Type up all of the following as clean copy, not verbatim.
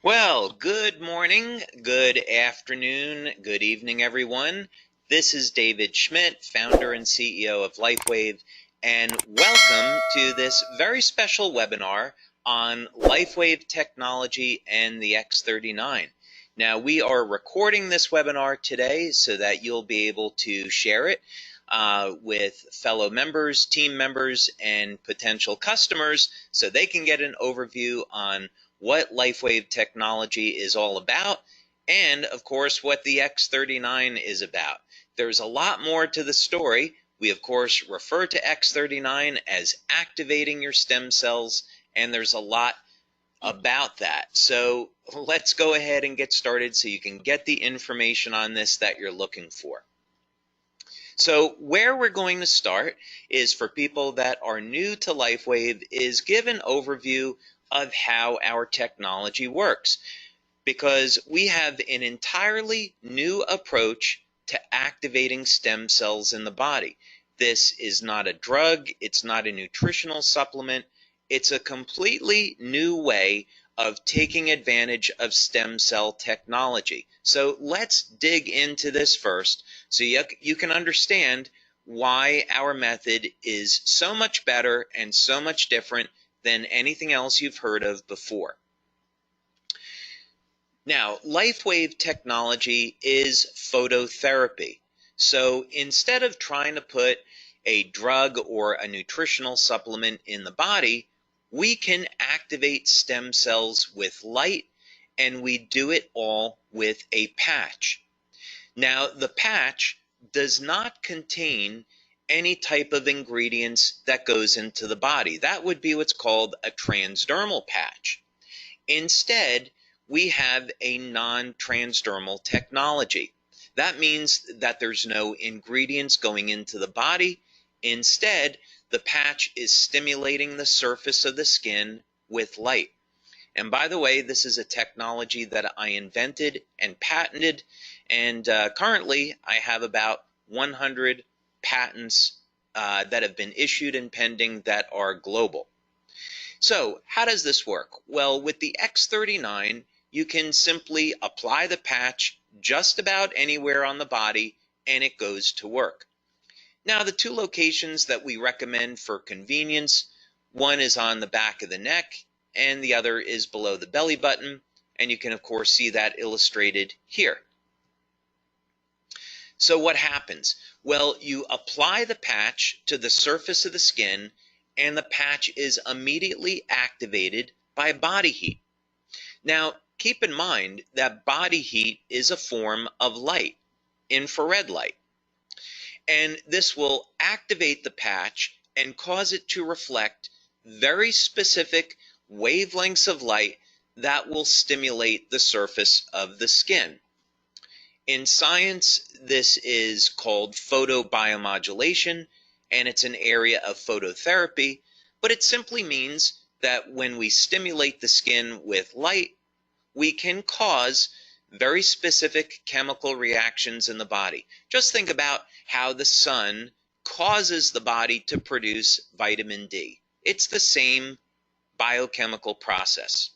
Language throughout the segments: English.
Well, good morning, good afternoon, good evening, everyone. This is David Schmidt, founder and CEO of LifeWave, and welcome to this very special webinar on LifeWave technology and the X39. Now, we are recording this webinar today so that you'll be able to share it with fellow members, team members, and potential customers so they can get an overview on what LifeWave technology is all about, and of course what the X39 is about. There's a lot more to the story. We of course refer to X39 as activating your stem cells, and there's a lot about that. So let's go ahead and get started so you can get the information on this that you're looking for. So where we're going to start is for people that are new to LifeWave is give an overview of how our technology works, because we have an entirely new approach to activating stem cells in the body. This is not a drug, it's not a nutritional supplement, it's a completely new way of taking advantage of stem cell technology. So let's dig into this first so you can understand why our method is so much better and so much different than anything else you've heard of before. Now, LifeWave technology is phototherapy. So instead of trying to put a drug or a nutritional supplement in the body, we can activate stem cells with light, and we do it all with a patch. Now, the patch does not contain any type of ingredients that goes into the body. That would be what's called a transdermal patch. Instead, we have a non-transdermal technology. That means that there's no ingredients going into the body. Instead, the patch is stimulating the surface of the skin with light. And by the way, this is a technology that I invented and patented, and currently I have about 100 patents that have been issued and pending that are global. So how does this work? Well, with the X39, you can simply apply the patch just about anywhere on the body and it goes to work. Now, the two locations that we recommend for convenience, one is on the back of the neck and the other is below the belly button, and you can of course see that illustrated here. So what happens? Well, you apply the patch to the surface of the skin and the patch is immediately activated by body heat. Now, keep in mind that body heat is a form of light, infrared light. And this will activate the patch and cause it to reflect very specific wavelengths of light that will stimulate the surface of the skin. In science, this is called photobiomodulation, and it's an area of phototherapy, but it simply means that when we stimulate the skin with light, we can cause very specific chemical reactions in the body. Just think about how the sun causes the body to produce vitamin D. It's the same biochemical process.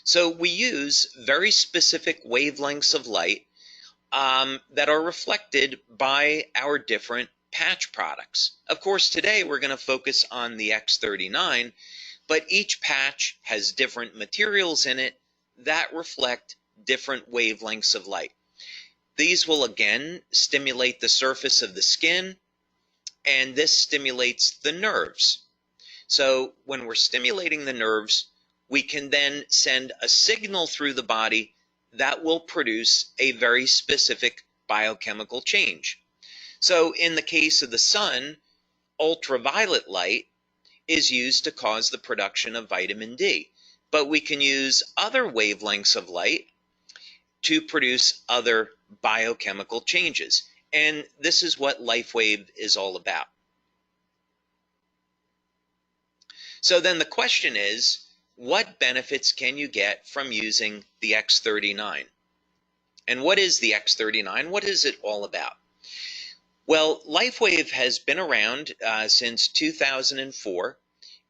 So we use very specific wavelengths of light that are reflected by our different patch products. Of course, today we're going to focus on the X39, but each patch has different materials in it that reflect different wavelengths of light. These will again stimulate the surface of the skin, and this stimulates the nerves. So when we're stimulating the nerves, we can then send a signal through the body that will produce a very specific biochemical change. So in the case of the sun, ultraviolet light is used to cause the production of vitamin D. But we can use other wavelengths of light to produce other biochemical changes. And this is what LifeWave is all about. So then the question is, what benefits can you get from using the X39? And what is the X39? What is it all about? Well, LifeWave has been around since 2004,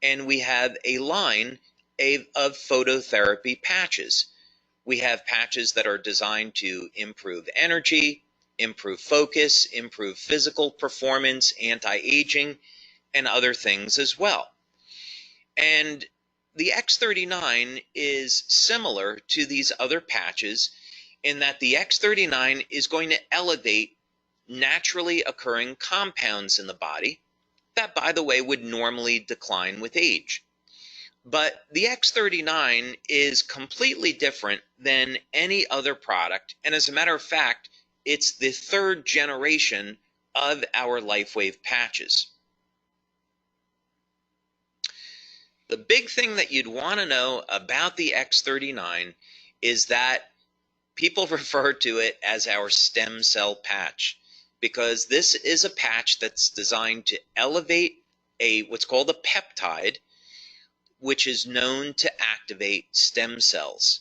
and we have a line of phototherapy patches. We have patches that are designed to improve energy, improve focus, improve physical performance, anti-aging, and other things as well. And the X39 is similar to these other patches in that the X39 is going to elevate naturally occurring compounds in the body that, by the way, would normally decline with age. But the X39 is completely different than any other product, and as a matter of fact, it's the third generation of our LifeWave patches. The big thing that you'd want to know about the X39 is that people refer to it as our stem cell patch, because this is a patch that's designed to elevate what's called a peptide, which is known to activate stem cells.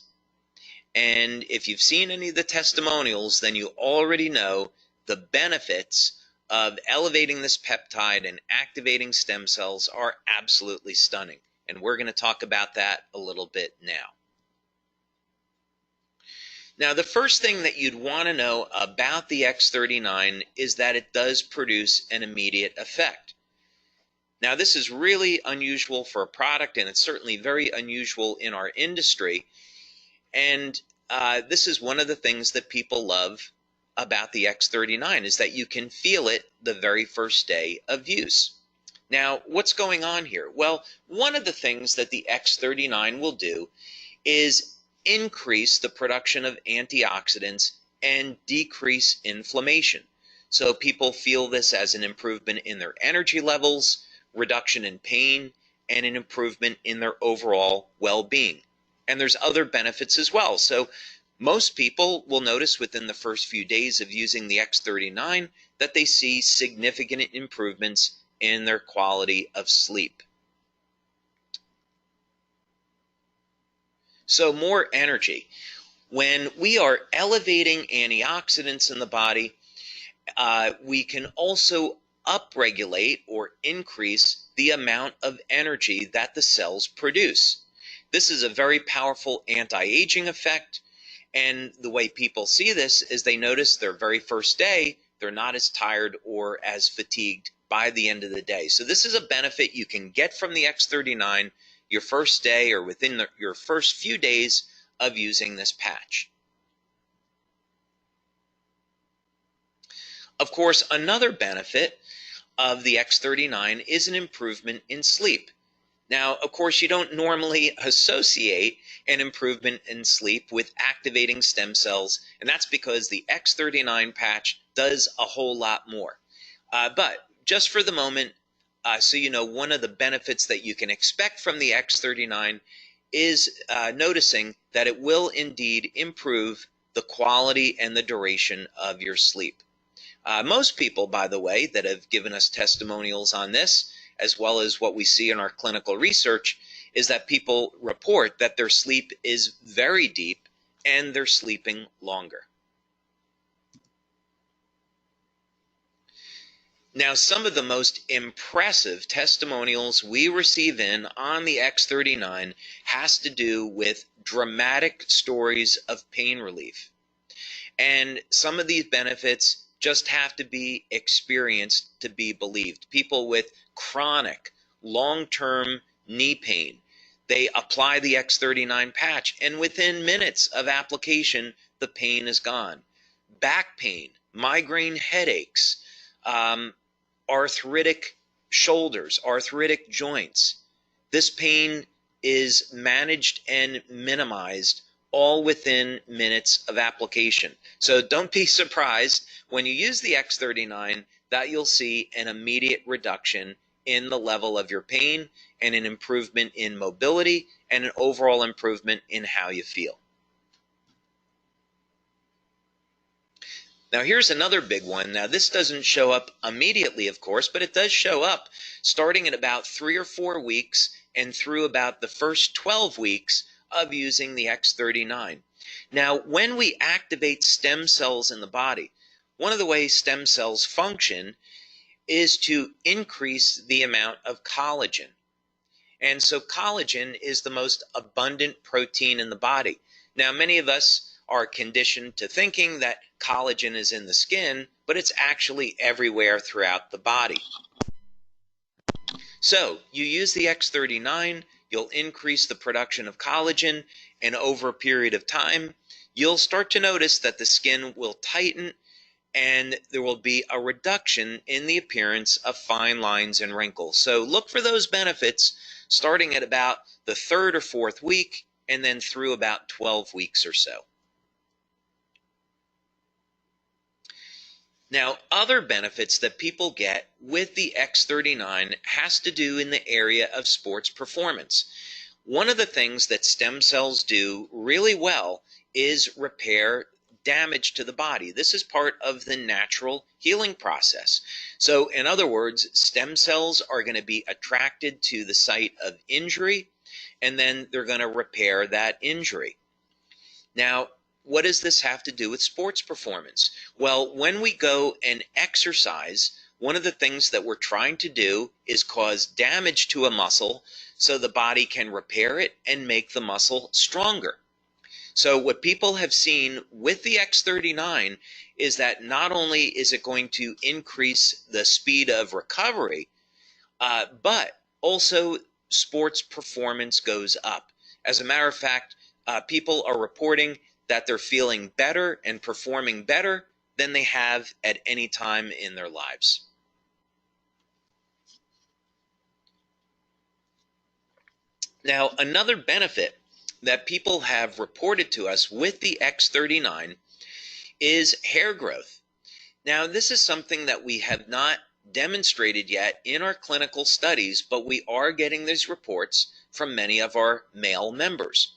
And if you've seen any of the testimonials, then you already know the benefits of elevating this peptide and activating stem cells are absolutely stunning. And we're going to talk about that a little bit now. Now, the first thing that you'd want to know about the X39 is that it does produce an immediate effect. Now, this is really unusual for a product, and it's certainly very unusual in our industry. And this is one of the things that people love about the X39 is that you can feel it the very first day of use. Now, what's going on here? Well, one of the things that the X39 will do is increase the production of antioxidants and decrease inflammation. So people feel this as an improvement in their energy levels, reduction in pain, and an improvement in their overall well-being. And there's other benefits as well. So most people will notice within the first few days of using the X39 that they see significant improvements in their quality of sleep. So more energy. When we are elevating antioxidants in the body, we can also upregulate or increase the amount of energy that the cells produce. This is a very powerful anti-aging effect, and the way people see this is they notice their very first day, they're not as tired or as fatigued by the end of the day. So this is a benefit you can get from the X39 your first day or within your first few days of using this patch. Of course, another benefit of the X39 is an improvement in sleep. Now, of course, you don't normally associate an improvement in sleep with activating stem cells, and that's because the X39 patch does a whole lot more. But just for the moment, so you know, one of the benefits that you can expect from the X39 is noticing that it will indeed improve the quality and the duration of your sleep. Most people, by the way, that have given us testimonials on this, as well as what we see in our clinical research, is that people report that their sleep is very deep and they're sleeping longer. Now, some of the most impressive testimonials we receive in on the X39 has to do with dramatic stories of pain relief. And some of these benefits just have to be experienced to be believed. People with chronic, long-term knee pain, they apply the X39 patch, and within minutes of application, the pain is gone. Back pain, migraine headaches, arthritic shoulders, arthritic joints. This pain is managed and minimized all within minutes of application. So don't be surprised when you use the X39 that you'll see an immediate reduction in the level of your pain and an improvement in mobility and an overall improvement in how you feel. Now, here's another big one. Now, this doesn't show up immediately, of course, but it does show up starting at about 3 or 4 weeks and through about the first 12 weeks of using the X39. Now, when we activate stem cells in the body, one of the ways stem cells function is to increase the amount of collagen. And so collagen is the most abundant protein in the body. Now, many of us are conditioned to thinking that collagen is in the skin, but it's actually everywhere throughout the body. So you use the X39, you'll increase the production of collagen, and over a period of time, you'll start to notice that the skin will tighten and there will be a reduction in the appearance of fine lines and wrinkles. So look for those benefits starting at about the 3rd or 4th week and then through about 12 weeks or so. Now, other benefits that people get with the X39 has to do in the area of sports performance. One of the things that stem cells do really well is repair damage to the body. This is part of the natural healing process. So, in other words, stem cells are going to be attracted to the site of injury, and then they're going to repair that injury. Now, what does this have to do with sports performance? Well, when we go and exercise, one of the things that we're trying to do is cause damage to a muscle so the body can repair it and make the muscle stronger. So what people have seen with the X39 is that not only is it going to increase the speed of recovery, but also sports performance goes up. As a matter of fact, people are reporting that they're feeling better and performing better than they have at any time in their lives. Now, another benefit that people have reported to us with the X39 is hair growth. Now, this is something that we have not demonstrated yet in our clinical studies, but we are getting these reports from many of our male members.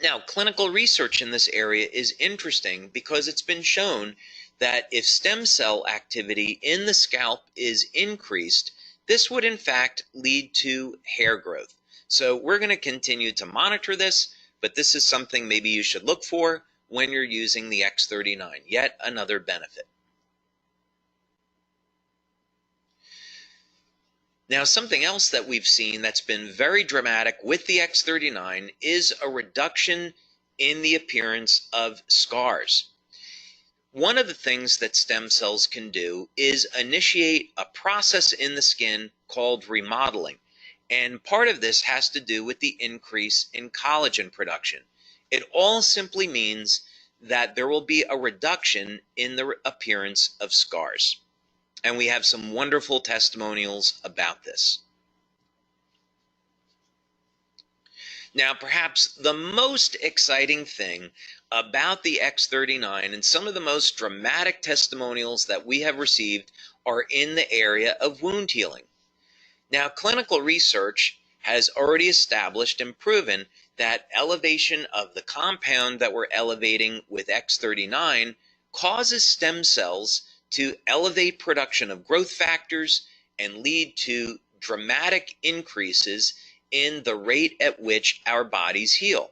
Now, clinical research in this area is interesting because it's been shown that if stem cell activity in the scalp is increased, this would in fact lead to hair growth. So we're going to continue to monitor this, but this is something maybe you should look for when you're using the X39, yet another benefit. Now, something else that we've seen that's been very dramatic with the X39 is a reduction in the appearance of scars. One of the things that stem cells can do is initiate a process in the skin called remodeling. And part of this has to do with the increase in collagen production. It all simply means that there will be a reduction in the appearance of scars. And we have some wonderful testimonials about this. Now, perhaps the most exciting thing about the X39 and some of the most dramatic testimonials that we have received are in the area of wound healing. Now, clinical research has already established and proven that elevation of the compound that we're elevating with X39 causes stem cells to elevate production of growth factors and lead to dramatic increases in the rate at which our bodies heal.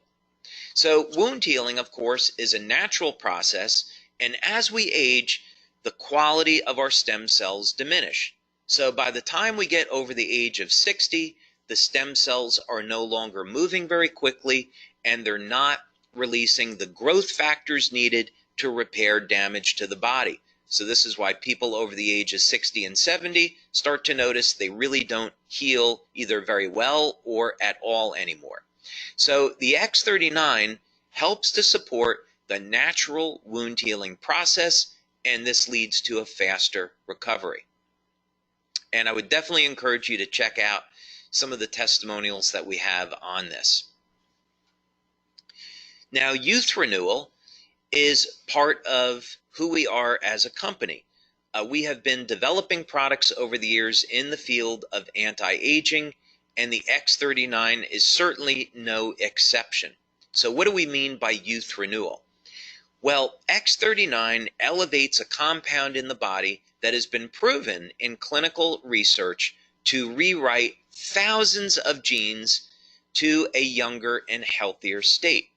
So wound healing, of course, is a natural process, and as we age, the quality of our stem cells diminish. So by the time we get over the age of 60, the stem cells are no longer moving very quickly, and they're not releasing the growth factors needed to repair damage to the body. So this is why people over the age of 60 and 70 start to notice they really don't heal either very well or at all anymore. So the X39 helps to support the natural wound healing process, and this leads to a faster recovery. And I would definitely encourage you to check out some of the testimonials that we have on this. Now, youth renewal is part of who we are as a company. We have been developing products over the years in the field of anti-aging, and the X39 is certainly no exception. So what do we mean by youth renewal? Well, X39 elevates a compound in the body that has been proven in clinical research to rewrite thousands of genes to a younger and healthier state.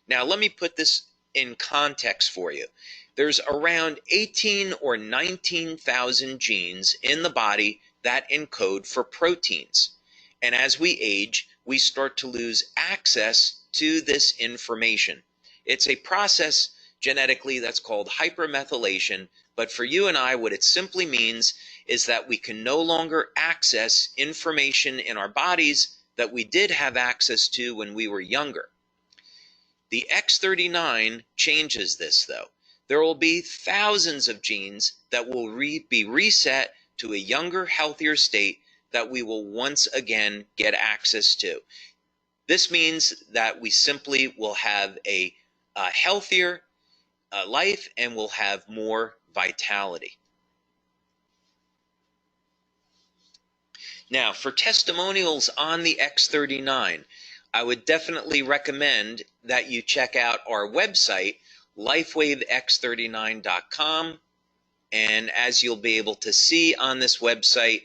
Now, let me put this in context for you. There's around 18 or 19,000 genes in the body that encode for proteins. And as we age, we start to lose access to this information. It's a process genetically that's called hypermethylation, but for you and I, what it simply means is that we can no longer access information in our bodies that we did have access to when we were younger. The X39 changes this, though. There will be thousands of genes that will be reset to a younger, healthier state that we will once again get access to. This means that we simply will have a healthier life and will have more vitality. Now, for testimonials on the X39, I would definitely recommend that you check out our website, LifeWaveX39.com. And as you'll be able to see on this website,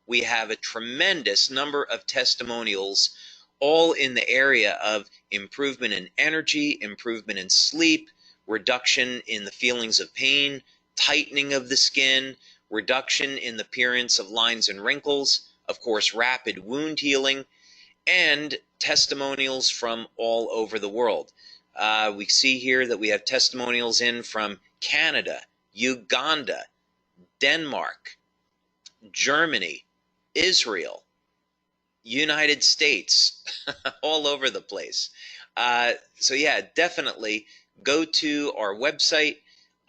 we have a tremendous number of testimonials, all in the area of improvement in energy, improvement in sleep, reduction in the feelings of pain, tightening of the skin, reduction in the appearance of lines and wrinkles, of course, rapid wound healing, and testimonials from all over the world. We see here that we have testimonials in from Canada, Uganda, Denmark, Germany, Israel, United States, all over the place. So yeah, definitely go to our website,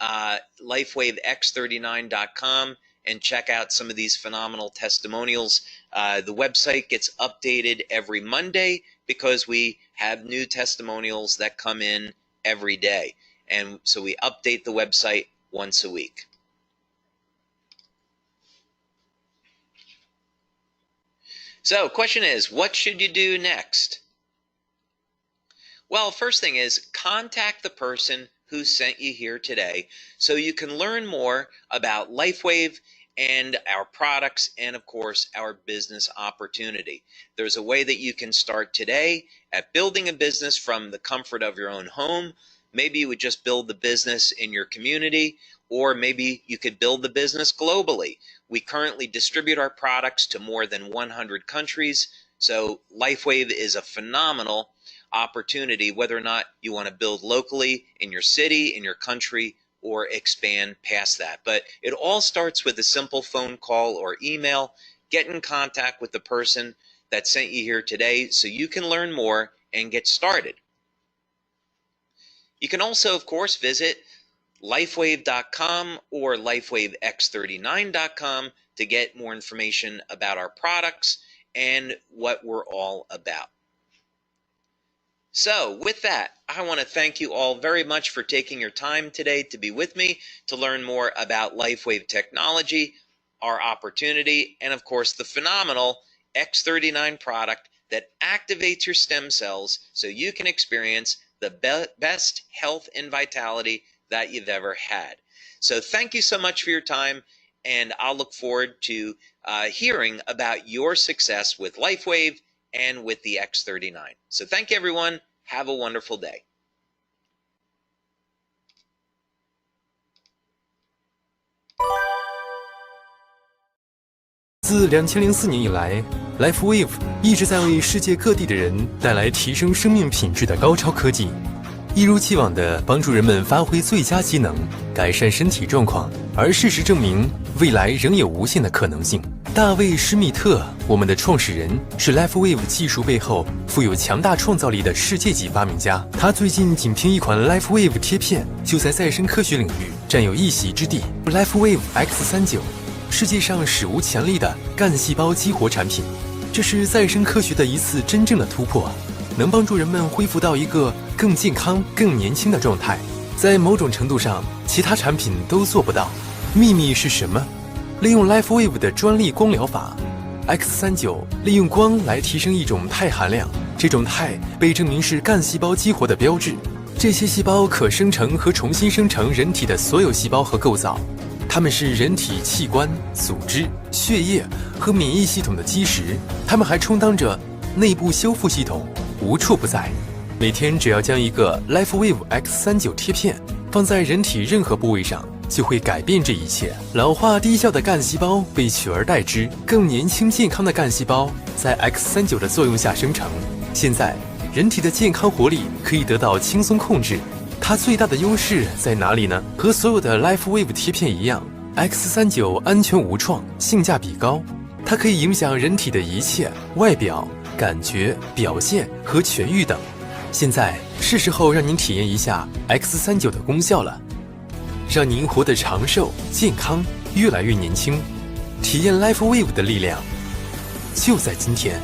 LifeWaveX39.com, and check out some of these phenomenal testimonials. The website gets updated every Monday because we have new testimonials that come in every day. And so we update the website once a week. So, question is, what should you do next? Well, first thing is, contact the person who sent you here today so you can learn more about LifeWave and our products and, of course, our business opportunity. There's a way that you can start today at building a business from the comfort of your own home. Maybe you would just build the business in your community, or maybe you could build the business globally. We currently distribute our products to more than 100 countries, so LifeWave is a phenomenal opportunity, whether or not you want to build locally in your city, in your country, or expand past that. But it all starts with a simple phone call or email. Get in contact with the person that sent you here today so you can learn more and get started. You can also, of course, visit LifeWave.com or LifeWaveX39.com to get more information about our products and what we're all about. So, with that, I want to thank you all very much for taking your time today to be with me to learn more about LifeWave technology, our opportunity, and of course the phenomenal X39 product that activates your stem cells so you can experience the best health and vitality that you've ever had. So thank you so much for your time, and I'll look forward to hearing about your success with LifeWave and with the X39. So thank you, everyone. Have a wonderful day. 自2004年以来 ，LifeWave 一直在为世界各地的人带来提升生命品质的高超科技，一如既往地帮助人们发挥最佳机能，改善身体状况。而事实证明，未来仍有无限的可能性。大卫·施密特，我们的创始人，是 LifeWave 技术背后富有强大创造力的世界级发明家。他最近仅凭一款 LifeWave 贴片，就在再生科学领域占有一席之地。LifeWave X39。 世界上史无前例的干细胞激活产品，这是再生科学的一次真正的突破，能帮助人们恢复到一个更健康、更年轻的状态。在某种程度上，其他产品都做不到。秘密是什么？利用 LifeWave 的专利光疗法 ，X39 利用光来提升一种钛含量，这种钛被证明是干细胞激活的标志。这些细胞可生成和重新生成人体的所有细胞和构造。 它们是人体器官、组织、血液和免疫系统的基石，它们还充当着内部修复系统，无处不在。每天只要将一个 LifeWave X39 贴片放在人体任何部位上，就会改变这一切。老化低效的干细胞被取而代之，更年轻健康的干细胞在 X39的作用下生成。现在人体的健康活力可以得到轻松控制。它最大的优势在哪里呢？和所有的 LifeWave 贴片一样， X39 安全无创，性价比高。它可以影响人体的一切外表、感觉、表现和痊愈等。现在是时候让您体验一下 X39 的功效了，让您活得长寿、健康，越来越年轻。体验 LifeWave 的力量，就在今天。